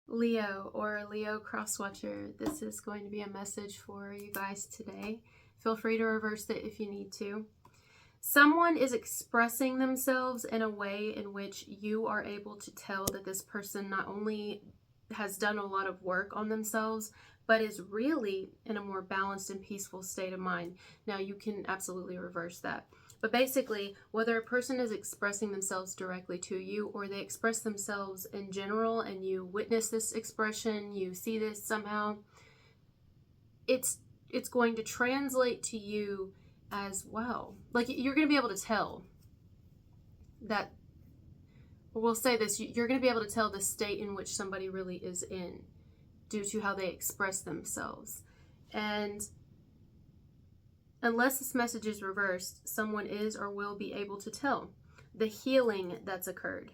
Leo or Leo Crosswatcher, this is going to be a message for you guys today. Feel free to reverse it if you need to. Someone is expressing themselves in a way in which you are able to tell that this person not only has done a lot of work on themselves, but is really in a more balanced and peaceful state of mind. Now, you can absolutely reverse that. But basically, whether a person is expressing themselves directly to you or they express themselves in general and you witness this expression, you see this somehow, it's going to translate to you as well. Like, you're going to be able to tell that, we'll say this, you're going to be able to tell the state in which somebody really is in due to how they express themselves. And unless this message is reversed, someone is or will be able to tell the healing that's occurred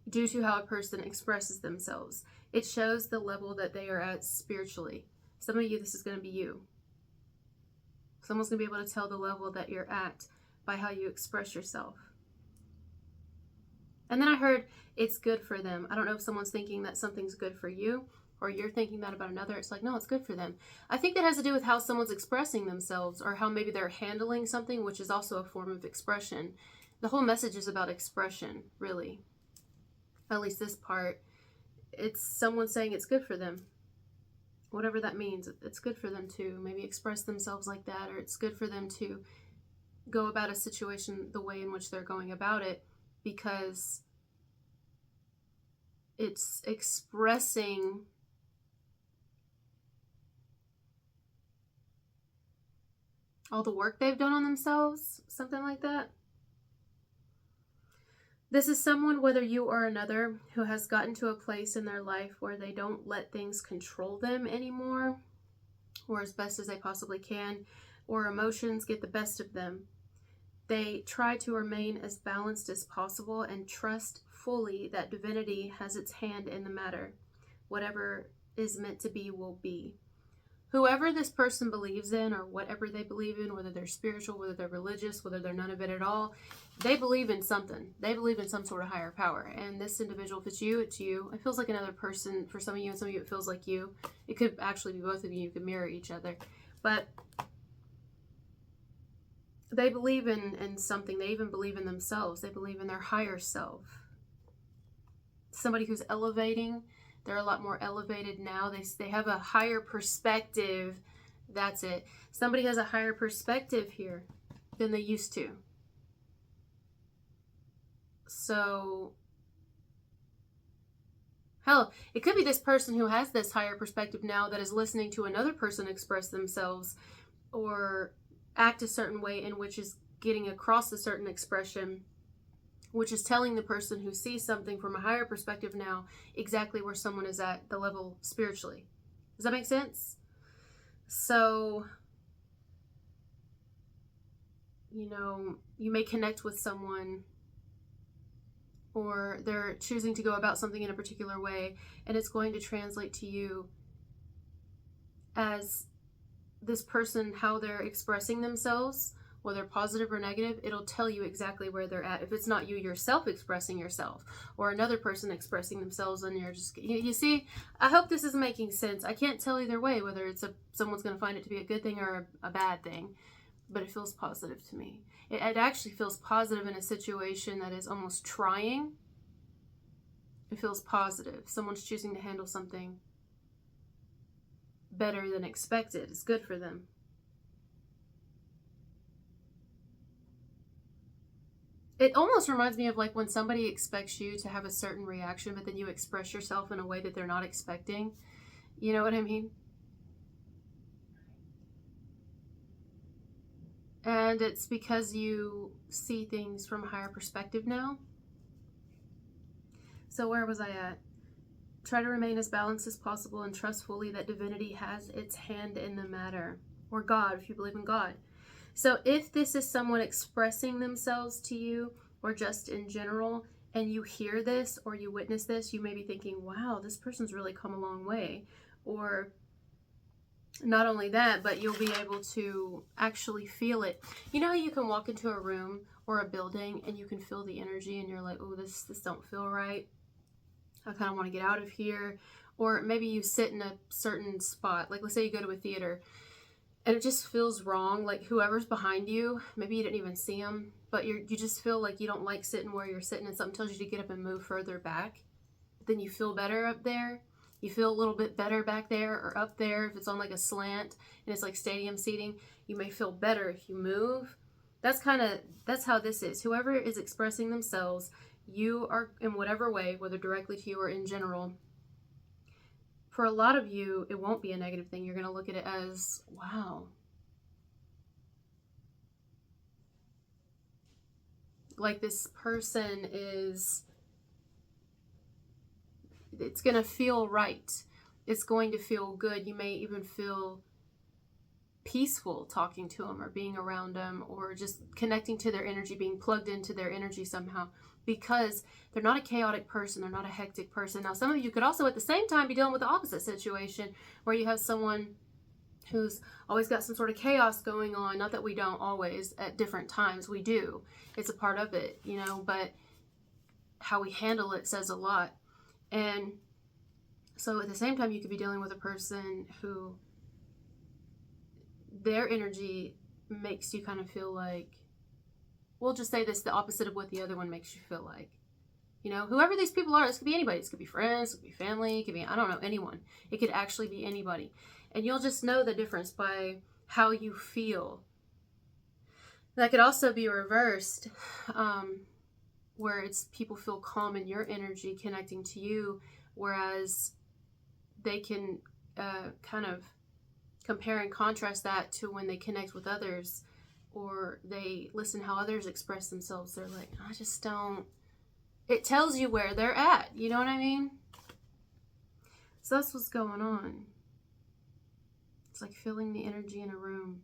due to how a person expresses themselves. It shows the level that they are at spiritually. Some of you, this is going to be you. Someone's going to be able to tell the level that you're at by how you express yourself. And then I heard it's good for them. I don't know if someone's thinking that something's good for you or you're thinking that about another. It's like, no, it's good for them. I think that has to do with how someone's expressing themselves or how maybe they're handling something, which is also a form of expression. The whole message is about expression, really. At least this part. It's someone saying it's good for them. Whatever that means, it's good for them to maybe express themselves like that, or it's good for them to go about a situation the way in which they're going about it, because it's expressing all the work they've done on themselves, something like that. This is someone, whether you or another, who has gotten to a place in their life where they don't let things control them anymore, or as best as they possibly can, or emotions get the best of them. They try to remain as balanced as possible and trust fully that divinity has its hand in the matter. Whatever is meant to be will be. Whoever this person believes in, or whatever they believe in, whether they're spiritual, whether they're religious, whether they're none of it at all, they believe in something. They believe in some sort of higher power. And this individual, if it's you, it's you. It feels like another person for some of you, and some of you it feels like you. It could actually be both of you. You could mirror each other. But they believe in something. They even believe in themselves. They believe in their higher self. Somebody who's elevating. They're a lot more elevated now. They have a higher perspective. That's it. Somebody has a higher perspective here than they used to. So, hell, it could be this person who has this higher perspective now that is listening to another person express themselves or act a certain way, in which is getting across a certain expression, which is telling the person who sees something from a higher perspective now exactly where someone is at the level spiritually. Does that make sense? So, you may connect with someone, or they're choosing to go about something in a particular way, and it's going to translate to you as this person, how they're expressing themselves, whether positive or negative. It'll tell you exactly where they're at. If it's not you yourself expressing yourself, or another person expressing themselves, and you're just, you see, I hope this is making sense. I can't tell either way whether it's someone's going to find it to be a good thing or a bad thing, but it feels positive to me. It actually feels positive in a situation that is almost trying. It feels positive. Someone's choosing to handle something better than expected. It's good for them. It almost reminds me of like when somebody expects you to have a certain reaction, but then you express yourself in a way that they're not expecting. You know what I mean? And it's because you see things from a higher perspective now. So where was I at? Try to remain as balanced as possible and trust fully that divinity has its hand in the matter. Or God, if you believe in God. So if this is someone expressing themselves to you, or just in general, and you hear this or you witness this, you may be thinking, wow, this person's really come a long way. Or not only that, but you'll be able to actually feel it. You know how you can walk into a room or a building and you can feel the energy and you're like, oh, this don't feel right. I kind of want to get out of here. Or maybe you sit in a certain spot, like let's say you go to a theater and it just feels wrong. Like whoever's behind you, maybe you didn't even see them, but you just feel like you don't like sitting where you're sitting, and something tells you to get up and move further back. But then you feel better up there. You feel a little bit better back there or up there. If it's on like a slant and it's like stadium seating, you may feel better if you move. That's how this is. Whoever is expressing themselves, you are in whatever way, whether directly to you or in general. For a lot of you, it won't be a negative thing. You're going to look at it as, wow. Like this person is, it's going to feel right. It's going to feel good. You may even feel peaceful talking to them or being around them, or just connecting to their energy, being plugged into their energy somehow, because they're not a chaotic person. They're not a hectic person. Now, some of you could also at the same time be dealing with the opposite situation where you have someone who's always got some sort of chaos going on. Not that we don't always at different times. We do. It's a part of it, you know, but how we handle it says a lot. And so at the same time, you could be dealing with a person who their energy makes you kind of feel like, we'll just say this, the opposite of what the other one makes you feel like. You know, whoever these people are, this could be anybody. This could be friends, it could be family, it could be, I don't know, anyone. It could actually be anybody. And you'll just know the difference by how you feel. That could also be reversed, where it's people feel calm in your energy connecting to you, whereas they can kind of compare and contrast that to when they connect with others, or they listen how others express themselves. They're like, I just don't, it tells you where they're at, you know what I mean? So that's what's going on. It's like feeling the energy in a room.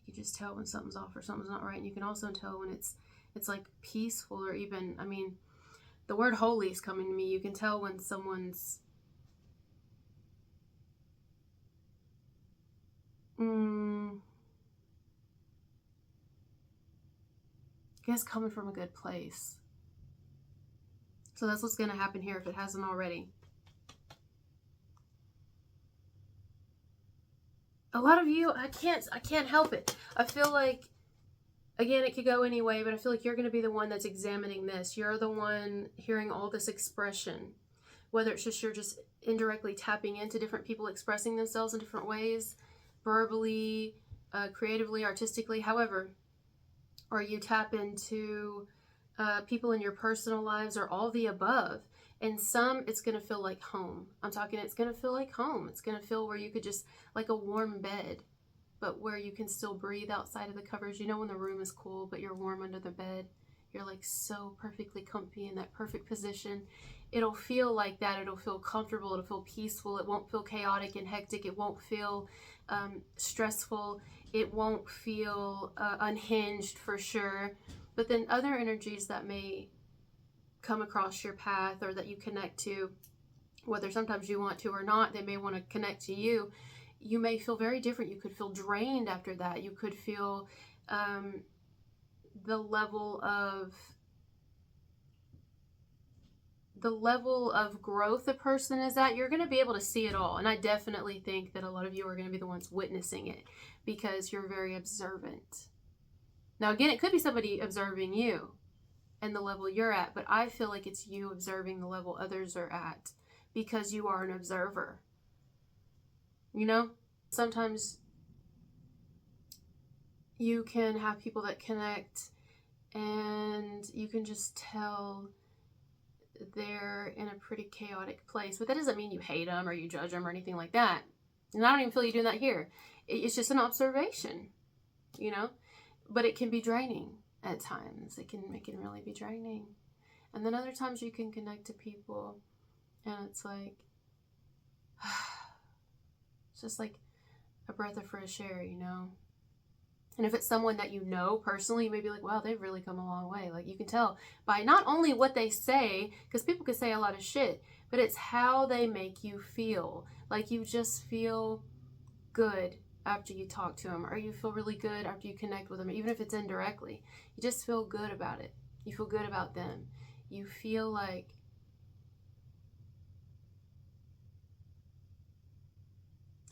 You just tell when something's off or something's not right, and you can also tell when it's like peaceful, or even, I mean, the word holy is coming to me. You can tell when someone's I guess coming from a good place. So that's what's going to happen here if it hasn't already. A lot of you, I can't help it. I feel like, again, it could go any way, but I feel like you're going to be the one that's examining this. You're the one hearing all this expression. Whether it's just you're just indirectly tapping into different people expressing themselves in different ways, verbally, creatively, artistically, however, or you tap into people in your personal lives, or all the above. And some, it's going to feel like home. I'm talking, it's going to feel like home. It's going to feel where you could just, like a warm bed, but where you can still breathe outside of the covers. You know, when the room is cool, but you're warm under the bed. You're like so perfectly comfy in that perfect position. It'll feel like that. It'll feel comfortable. It'll feel peaceful. It won't feel chaotic and hectic. It won't feel stressful. It won't feel unhinged, for sure. But then other energies that may come across your path, or that you connect to, whether sometimes you want to or not, they may want to connect to you. You may feel very different. You could feel drained after that. You could feel the level of growth a person is at. You're going to be able to see it all. And I definitely think that a lot of you are going to be the ones witnessing it, because you're very observant. Now, again, it could be somebody observing you and the level you're at, but I feel like it's you observing the level others are at, because you are an observer. You know, sometimes you can have people that connect and you can just tell they're in a pretty chaotic place, but that doesn't mean you hate them or you judge them or anything like that. And I don't even feel you doing that here. It's just an observation, you know, but it can be draining at times. It can really be draining. And then other times you can connect to people and it's like, it's just like a breath of fresh air, you know. And if it's someone that you know personally, you may be like, wow, they've really come a long way. Like, you can tell by not only what they say, because people can say a lot of shit, but it's how they make you feel. Like, you just feel good after you talk to them, or you feel really good after you connect with them, even if it's indirectly. You just feel good about it. You feel good about them. You feel like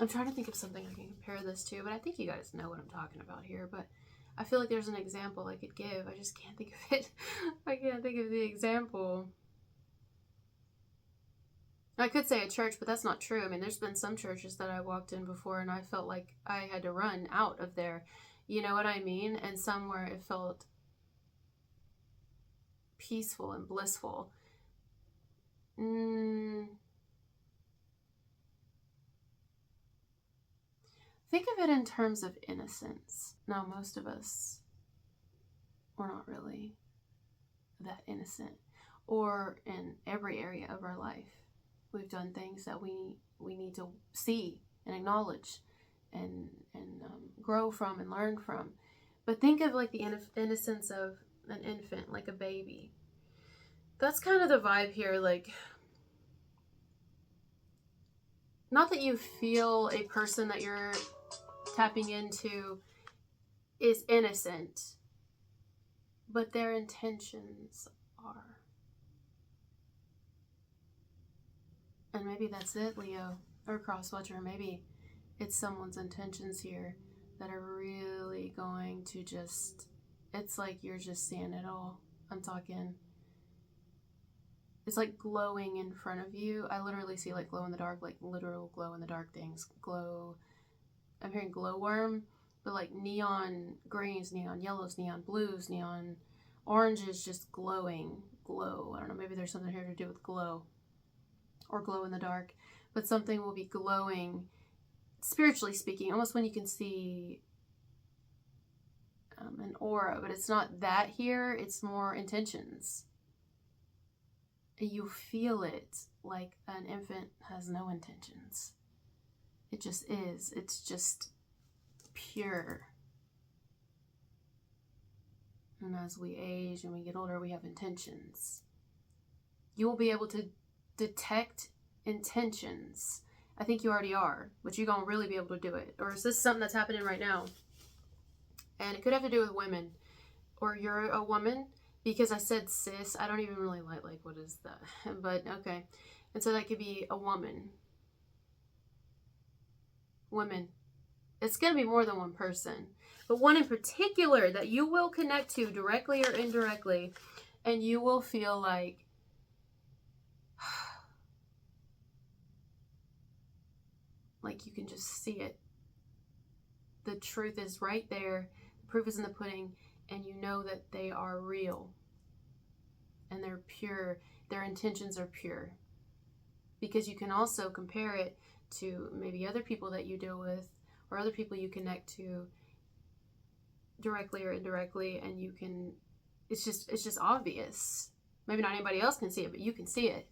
I'm trying to think of something I can compare this to, but I think you guys know what I'm talking about here. But I feel like there's an example I could give. I just can't think of it. I can't think of the example. I could say a church, but that's not true. I mean, there's been some churches that I walked in before and I felt like I had to run out of there. You know what I mean? And somewhere it felt peaceful and blissful. Think of it in terms of innocence. Now, most of us, we're not really that innocent. Or in every area of our life, we've done things that we need to see and acknowledge and grow from and learn from. But think of like the innocence of an infant, like a baby. That's kind of the vibe here. Like, not that you feel a person that you're tapping into is innocent, but their intentions are. And maybe that's it, Leo, or Crosswatcher. Maybe it's someone's intentions here that are really going to just, it's like you're just seeing it all. I'm talking, it's like glowing in front of you. I literally see like glow in the dark, like literal glow in the dark things. Glow, I'm hearing glowworm, but like neon greens, neon yellows, neon blues, neon oranges, just glowing, glow. I don't know, maybe there's something here to do with glow or glow in the dark, but something will be glowing, spiritually speaking, almost when you can see an aura, but it's not that here, it's more intentions. You feel it like an infant has no intentions. It just is. It's just pure. And as we age and we get older, we have intentions. You will be able to detect intentions. I think you already are, but you're going to really be able to do it. Or is this something that's happening right now? And it could have to do with women. Or you're a woman, because I said cis. I don't even really like what is that? But okay. And so that could be a woman. Women. It's going to be more than one person. But one in particular that you will connect to directly or indirectly. And you will feel like, like you can just see it. The truth is right there. The proof is in the pudding. And you know that they are real. And they're pure. Their intentions are pure. Because you can also compare it to maybe other people that you deal with or other people you connect to directly or indirectly, and you can, it's just obvious. Maybe not anybody else can see it, but you can see it.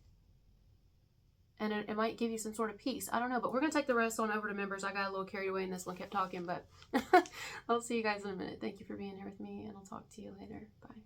And it might give you some sort of peace. I don't know, but we're going to take the rest on over to members. I got a little carried away in this one, kept talking, but I'll see you guys in a minute. Thank you for being here with me, and I'll talk to you later. Bye.